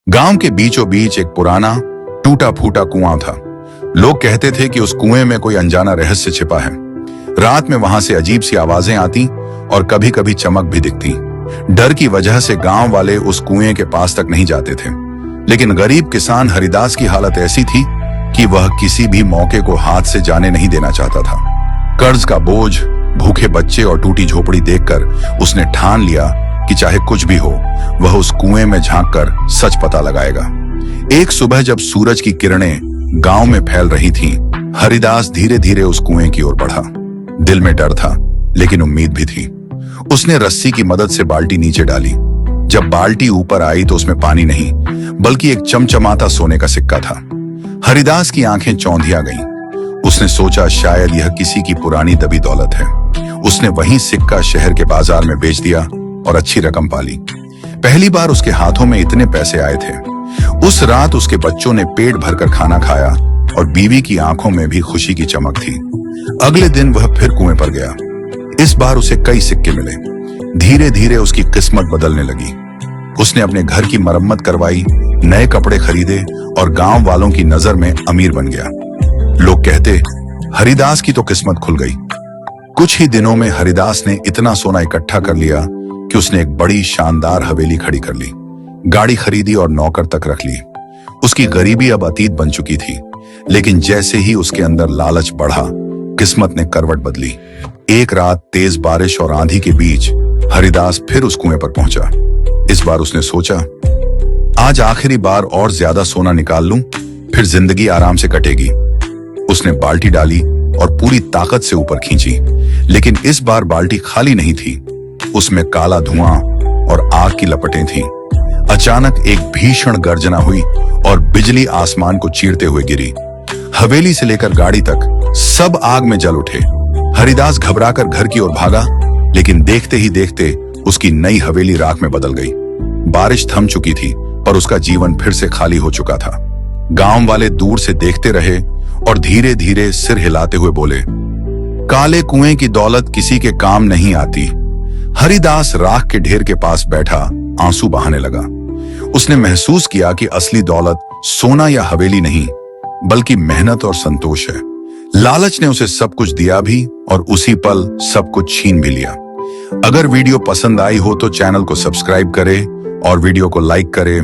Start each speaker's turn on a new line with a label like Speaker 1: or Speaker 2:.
Speaker 1: गांव के बीचों बीच एक पुराना टूटा फूटा कुआं था। लोग कहते थे कि उस कुएं में कोई अनजाना रहस्य छिपा है। रात में वहां से अजीब सी आवाजें आती और कभी कभी चमक भी दिखती। डर की वजह से गांव वाले उस कुएं के पास तक नहीं जाते थे। लेकिन गरीब किसान हरिदास की हालत ऐसी थी कि वह किसी भी मौके को हाथ से जाने नहीं देना चाहता था। कर्ज का बोझ, भूखे बच्चे और टूटी झोपड़ी देखकर उसने ठान लिया कि चाहे कुछ भी हो, वह उस कुएं में झांककर सच पता लगाएगा। एक सुबह जब सूरज की किरणें गांव में फैल रही थीं, हरिदास धीरे धीरे उस कुएं की ओर बढ़ा। दिल में डर था, लेकिन उम्मीद भी थी। उसने रस्सी की मदद से बाल्टी नीचे डाली। जब बाल्टी ऊपर आई तो उसमें पानी नहीं, बल्कि एक चमचमाता सोने का सिक्का था। हरिदास की आंखें चौंधिया गईं। उसने सोचा शायद यह किसी की पुरानी दबी दौलत है। उसने वही सिक्का शहर के बाजार में बेच दिया और अच्छी रकम पाली। पहली बार उसके हाथों में इतने पैसे आए थे। उस रात उसके बच्चों ने पेट भरकर खाना खाया और बीवी की आंखों में भी खुशी की चमक थी। अगले दिन वह फिर कुएं पर गया। इस बार उसे कई सिक्के मिले। धीरे धीरे उसकी किस्मत बदलने लगी। उसने अपने घर की मरम्मत करवाई, नए कपड़े खरीदे और गांव वालों की नजर में अमीर बन गया। लोग कहते, हरिदास की तो किस्मत खुल गई। कुछ ही दिनों में हरिदास ने इतना सोना इकट्ठा कर लिया कि उसने एक बड़ी शानदार हवेली खड़ी कर ली, गाड़ी खरीदी और नौकर तक रख ली। उसकी गरीबी अब अतीत बन चुकी थी, लेकिन जैसे ही उसके अंदर लालच बढ़ा, किस्मत ने करवट बदली। एक रात तेज बारिश और आंधी के बीच हरिदास फिर उस कुएं पर पहुंचा। इस बार उसने सोचा, आज आखिरी बार और ज्यादा सोना निकाल लूं, फिर जिंदगी आराम से कटेगी। उसने बाल्टी डाली और पूरी ताकत से ऊपर खींची, लेकिन इस बार बाल्टी खाली नहीं थी। उसमें काला धुआं और आग की लपटें थीं। अचानक एक भीषण गर्जना हुई और बिजली आसमान को चीरते हुए गिरी। हवेली से लेकर गाड़ी तक सब आग में जल उठे। हरिदास घबराकर घर की ओर भागा, लेकिन देखते ही देखते उसकी नई हवेली राख में बदल गई। बारिश थम चुकी थी, पर उसका जीवन फिर से खाली हो चुका था। गांव वाले दूर से देखते रहे और धीरे धीरे सिर हिलाते हुए बोले, काले कुएं की दौलत किसी के काम नहीं आती। हरिदास राख के ढेर के पास बैठा आंसू बहाने लगा। उसने महसूस किया कि असली दौलत सोना या हवेली नहीं, बल्कि मेहनत और संतोष है। लालच ने उसे सब कुछ दिया भी और उसी पल सब कुछ छीन भी लिया। अगर वीडियो पसंद आई हो तो चैनल को सब्सक्राइब करें और वीडियो को लाइक करें।